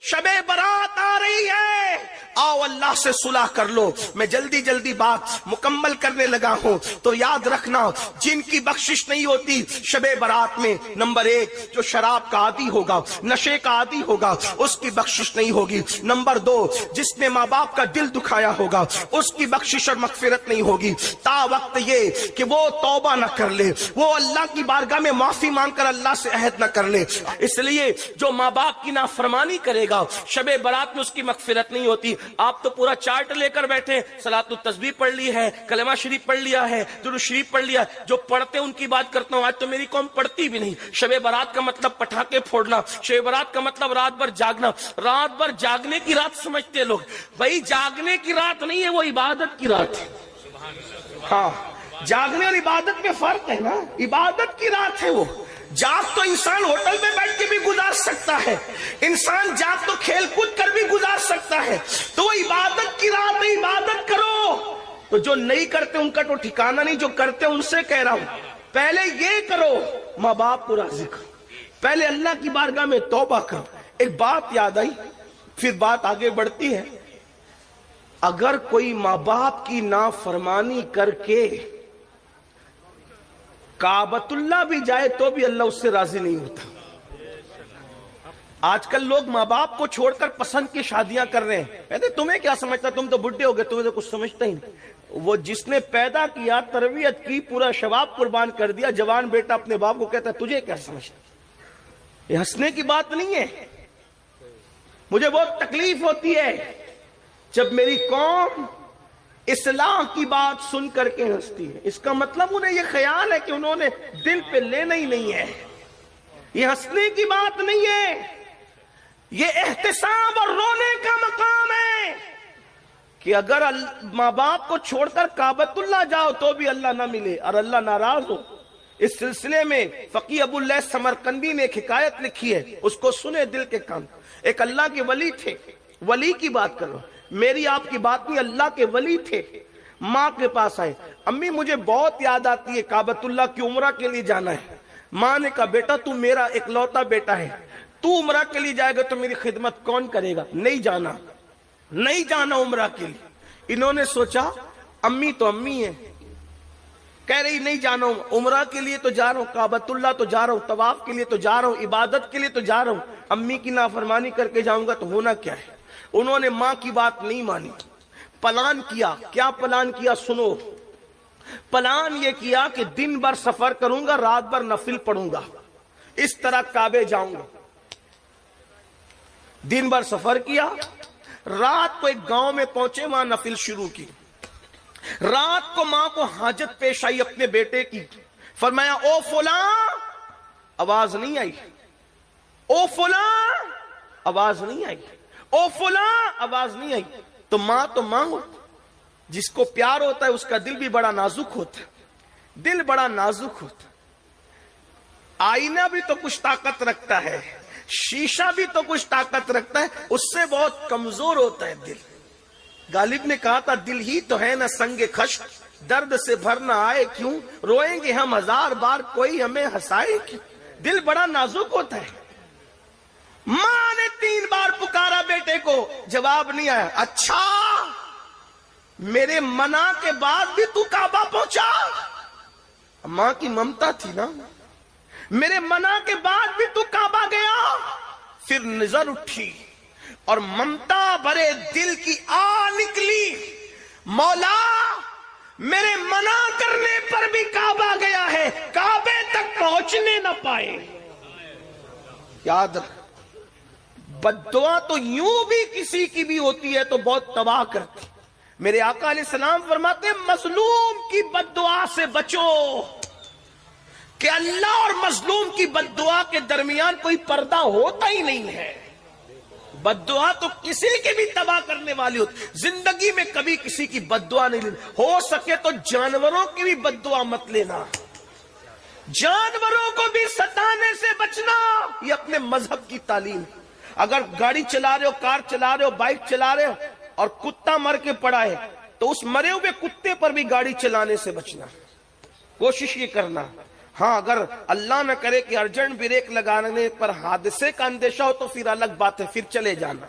शबे बारात आ रही है, आओ अल्लाह से सुलह कर लो। मैं जल्दी जल्दी बात मुकम्मल करने लगा हूं, तो याद रखना जिनकी बख्शिश नहीं होती शबे बारात में, नंबर 1 जो शराब का आदी होगा, नशे का आदी होगा, उसकी बख्शिश नहीं होगी। नंबर 2 जिसने माँ बाप का दिल दुखाया होगा, उसकी बख्शिश और मगफिरत नहीं होगी ता वक्त ये कि वो तौबा न कर ले, वो अल्लाह की बारगाह में माफी मांगकर अल्लाह से अहद न कर ले। इसलिए जो माँ बाप की नाफरमानी करेगा शबे बारात में उसकी मगफिरत नहीं होती। आप तो पूरा चार्ट लेकर बैठे, सलातुल तस्बीह पढ़ ली है, कलमा शरीफ पढ़ लिया है, दुरूद शरीफ पढ़ लिया, जो पढ़ते उनकी बात करता हूं। आज तो मेरी कौम पढ़ती भी नहीं। शबे बारात का मतलब पटाखे फोड़ना, शबे बारात का मतलब रात भर जागना। रात भर जागने की रात समझते लोग, भाई जागने की रात नहीं है, वो इबादत की रात है। हाँ, जागने और इबादत में फर्क है ना, इबादत की रात है वो। जाग तो इंसान होटल में बैठ के भी गुजार सकता है, इंसान जाग तो खेल कूद कर भी गुजार सकता है, तो वो इबादत की रात है, इबादत करो। तो जो नहीं करते उनका तो ठिकाना नहीं, जो करते उनसे कह रहा हूं पहले ये करो, माँ बाप को राजी करो, पहले अल्लाह की बारगाह में तौबा करो। एक बात याद आई, फिर बात आगे बढ़ती है। अगर कोई माँ बाप की नाफरमानी करके काबतुल्लाह भी जाए तो भी अल्लाह उससे राजी नहीं होता। आजकल लोग माँ बाप को छोड़कर पसंद की शादियां कर रहे हैं। कहते तुम्हें क्या समझता, तुम तो बुढ़े हो गए, तुम्हें तो कुछ समझता ही नहीं। वो जिसने पैदा किया, तरबियत की, पूरा शबाब कुर्बान कर दिया, जवान बेटा अपने बाप को कहता तुझे क्या समझता। ये हंसने की बात नहीं है। मुझे बहुत तकलीफ होती है जब मेरी कौम इस्लाम की बात सुन करके हंसती है। इसका मतलब उन्हें यह ख्याल है कि उन्होंने दिल पे लेना ही नहीं है। ये हंसने की बात नहीं है, ये एहतिसाब और रोने का मकाम है कि अगर माँ बाप को छोड़कर काबतुल्लाह जाओ तो भी अल्लाह ना मिले और अल्लाह नाराज हो। इस सिलसिले में फकी अबुल लैथ समरकंदी ने एक हिकायत लिखी है, उसको सुने दिल के कान। एक अल्लाह के वली थे, वली की बात करो, मेरी आपकी बात नहीं, अल्लाह के वली थे। माँ के पास आए, अम्मी मुझे बहुत याद आती है, काबतुल्लाह की उम्रा के लिए जाना है। माँ ने कहा बेटा तू मेरा इकलौता बेटा है, तू उम्रा के लिए जाएगा तो मेरी खिदमत कौन करेगा, नहीं जाना, नहीं जाना उम्रा के लिए। इन्होंने सोचा अम्मी तो अम्मी है, कह रही नहीं जाना, उम्रा के लिए तो जा रहा हूँ, काबतुल्लाह तो जा रहा हूँ, तवाफ के लिए तो जा रहा हूँ, इबादत के लिए तो जा रहा हूँ, अम्मी की नाफरमानी करके जाऊंगा तो होना क्या है। उन्होंने मां की बात नहीं मानी, प्लान किया। क्या प्लान किया सुनो, प्लान ये किया कि दिन भर सफर करूंगा, रात भर नफिल पढ़ूंगा, इस तरह काबे जाऊंगा। दिन भर सफर किया, रात को एक गांव में पहुंचे, वहां नफिल शुरू की। रात को मां को हाजत पेश आई अपने बेटे की, फरमाया ओ फुला, आवाज नहीं आई, ओ फुला, आवाज नहीं आई, ओ फुला, आवाज नहीं आई। तो मां तो मांगो, जिसको प्यार होता है उसका दिल भी बड़ा नाजुक होता है, दिल बड़ा नाजुक होता है। आईना भी तो कुछ ताकत रखता है, शीशा भी तो कुछ ताकत रखता है, उससे बहुत कमजोर होता है दिल। गालिब ने कहा था दिल ही तो है ना संगे खश्क, दर्द से भर ना आए क्यों, रोएंगे हम 1000 बार कोई हमें हंसाए क्यों। दिल बड़ा नाजुक होता है। मां ने 3 बार पुकारा बेटे को, जवाब नहीं आया। अच्छा मेरे मना के बाद भी तू काबा पहुंचा, मां की ममता थी ना, मेरे मना के बाद भी तू काबा गया। फिर नजर उठी और ममता भरे दिल की आ निकली, मौला मेरे मना करने पर भी काबा गया है, काबे तक पहुंचने न पाए। याद रख, बद्दुआ तो यूं भी किसी की भी होती है तो बहुत तबाह करती। मेरे आका अलैहिस्सलाम फरमाते हैं मजलूम की बद्दुआ से बचो, कि अल्लाह और मजलूम की बद्दुआ के दरमियान कोई पर्दा होता ही नहीं है। बद्दुआ तो किसी की भी तबाह करने वाली होती, जिंदगी में कभी किसी की बद्दुआ नहीं लेनी। हो सके तो जानवरों की भी बद्दुआ मत लेना, जानवरों को भी सताने से बचना, ये अपने मजहब की तालीम। अगर गाड़ी चला रहे हो, कार चला रहे हो, बाइक चला रहे हो और कुत्ता मर के पड़ा है तो उस मरे हुए कुत्ते पर भी गाड़ी चलाने से बचना, कोशिश ये करना। ہاں اگر اللہ نہ کرے کہ ارجنٹ بریک لگانے پر حادثے کا اندیشہ ہو تو پھر الگ بات ہے، پھر چلے جانا،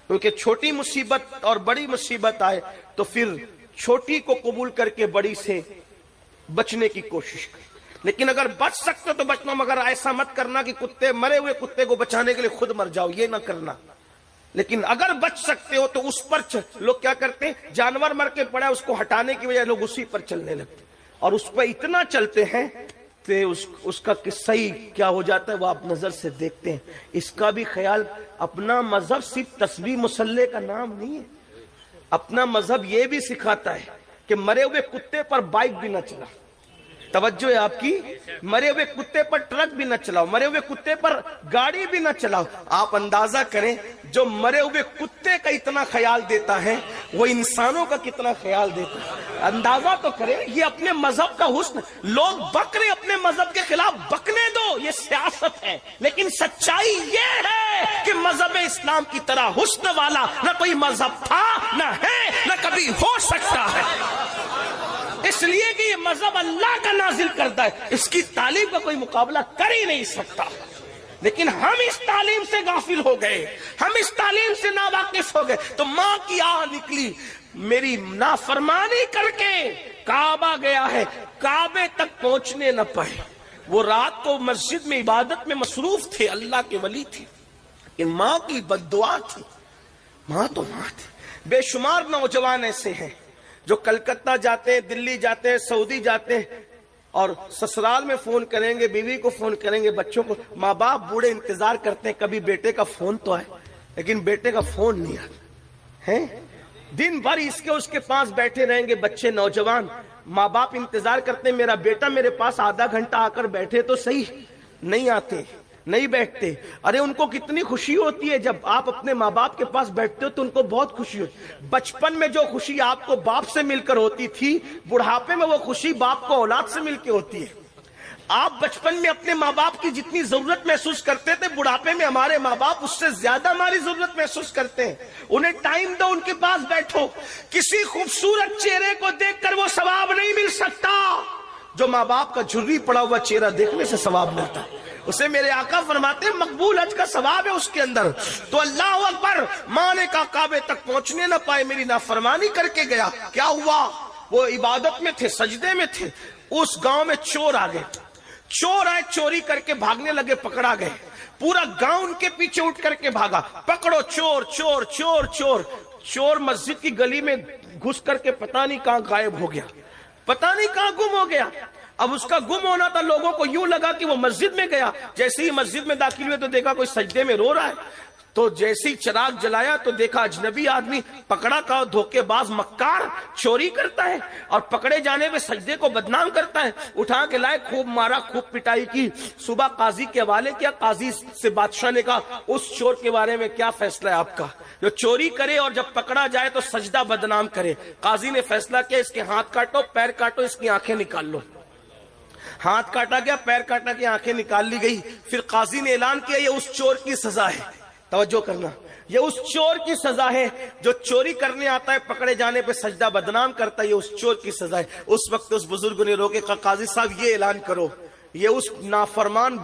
کیونکہ چھوٹی مصیبت اور بڑی مصیبت آئے تو پھر چھوٹی کو قبول کر کے بڑی سے بچنے کی کوشش کریں۔ لیکن اگر بچ سکتے تو بچنا، مگر ایسا مت کرنا کہ مرے ہوئے کتے کو بچانے کے لیے خود مر جاؤ، یہ نہ کرنا۔ لیکن اگر بچ سکتے ہو تو اس پر لوگ کیا کرتے ہیں، جانور مر کے پڑا اس کو ہٹانے کی وجہ لوگ اسی پر چلنے لگتے، اور اس پہ اتنا چلتے ہیں کہ اس کا قصہ ہی کیا ہو جاتا ہے وہ آپ نظر سے دیکھتے ہیں۔ اس کا بھی خیال، اپنا مذہب صرف تسبیح مسلح کا نام نہیں ہے، اپنا مذہب یہ بھی سکھاتا ہے کہ مرے ہوئے کتے پر بائک بھی نہ چلا، توجہ ہے آپ کی، مرے ہوئے کتے پر ٹرک بھی نہ چلاؤ، مرے ہوئے کتے پر گاڑی بھی نہ چلاؤ۔ آپ اندازہ کریں جو مرے ہوئے کتے کا اتنا خیال دیتا ہے وہ انسانوں کا کتنا خیال دیتا ہے، اندازہ تو کریں۔ یہ اپنے مذہب کا حسن، لوگ بک رہے اپنے مذہب کے خلاف، بکنے دو، یہ سیاست ہے، لیکن سچائی یہ ہے کہ مذہب اسلام کی طرح حسن والا نہ کوئی مذہب تھا، نہ ہے، نہ کبھی ہو سکتا ہے، اس لیے کہ یہ مذہب اللہ کا نازل کرتا ہے، اس کی تعلیم کا کوئی مقابلہ کر ہی نہیں سکتا۔ لیکن ہم اس تعلیم سے غافل ہو گئے، ہم اس تعلیم سے ناواقف ہو گئے، تو ماں کی آہ نکلی، میری نافرمانی کر کے کعبہ گیا ہے، کعبے تک پہنچنے نہ پائے۔ وہ رات کو مسجد میں عبادت میں مصروف تھے، اللہ کے ولی تھے، لیکن ماں کی بد دعا تھی۔ ماں تو ماں تھی۔ بے شمار نوجوان ایسے ہیں جو کلکتہ جاتے ہیں، دلی جاتے ہیں، سعودی جاتے ہیں، اور سسرال میں فون کریں گے، بیوی کو فون کریں گے، بچوں کو، ماں باپ بوڑھے انتظار کرتے ہیں کبھی بیٹے کا فون تو آئے، لیکن بیٹے کا فون نہیں آتا ہے۔ دن بھر اس کے پاس بیٹھے رہیں گے بچے، نوجوان، ماں باپ انتظار کرتے ہیں میرا بیٹا میرے پاس آدھا گھنٹہ آ کر بیٹھے تو صحیح، نہیں آتے، نہیں بیٹھتے۔ ارے ان کو کتنی خوشی ہوتی ہے جب آپ اپنے ماں باپ کے پاس بیٹھتے ہو تو ان کو بہت خوشی ہوتی ہے۔ بچپن میں جو خوشی آپ کو باپ سے مل کر ہوتی تھی، بڑھاپے میں وہ خوشی باپ کو اولاد سے مل کے ہوتی ہے۔ آپ بچپن میں اپنے ماں باپ کی جتنی ضرورت محسوس کرتے تھے، بڑھاپے میں ہمارے ماں باپ اس سے زیادہ ہماری ضرورت محسوس کرتے ہیں۔ انہیں ٹائم دو، ان کے پاس بیٹھو۔ کسی خوبصورت چہرے کو دیکھ کر وہ ثواب نہیں مل سکتا جو ماں باپ کا جھرری پڑا ہوا چہرہ دیکھنے سے ثواب ملتا ہے۔ اسے میرے آقا فرماتے ہیں مقبول حج کا ثواب ہے اس کے اندر۔ تو اللہ اکبر، ماں نے کہا کعبے تک پہنچنے نہ پائے، میری نافرمانی کر کے گیا۔ کیا ہوا؟ وہ عبادت میں تھے، سجدے میں تھے، اس گاؤں میں چور آ گئے، چور آئے، چوری کر کے بھاگنے لگے، پکڑا گئے، پورا گاؤں ان کے پیچھے اٹھ کر کے بھاگا، پکڑو چور چور چور چور۔ چور مسجد کی گلی میں گھس کر کے پتہ نہیں کہاں غائب ہو گیا، پتہ نہیں کہاں گم ہو گیا۔ اب اس کا گم ہونا تھا، لوگوں کو یوں لگا کہ وہ مسجد میں گیا۔ جیسے ہی مسجد میں داخل ہوئے تو دیکھا کوئی سجدے میں رو رہا ہے، تو جیسے ہی چراغ جلایا تو دیکھا اجنبی آدمی، پکڑا کا دھوکے باز مکار، چوری کرتا ہے اور پکڑے جانے میں سجدے کو بدنام کرتا ہے۔ اٹھا کے لائے، خوب مارا، خوب پٹائی کی، صبح قاضی کے حوالے کیا۔ قاضی سے بادشاہ نے کہا اس چور کے بارے میں کیا فیصلہ ہے آپ کا، جو چوری کرے اور جب پکڑا جائے تو سجدہ بدنام کرے۔ قاضی نے فیصلہ کیا اس کے ہاتھ کاٹو، پیر کاٹو، اس کی آنکھیں نکال لو۔ ہاتھ کاٹا گیا، پیر کاٹا گیا، آنکھیں نکال لی گئی۔ پھر قاضی نے اعلان کیا یہ اس چور کی سزا ہے، توجہ کرنا، یہ اس چور کی سزا ہے جو چوری کرنے آتا ہے، پکڑے جانے پہ سجدہ بدنام کرتا ہے، یہ اس چور کی سزا ہے۔ اس وقت اس بزرگ نے روکے، کہا قاضی صاحب یہ اعلان کرو یہ اس نافرمان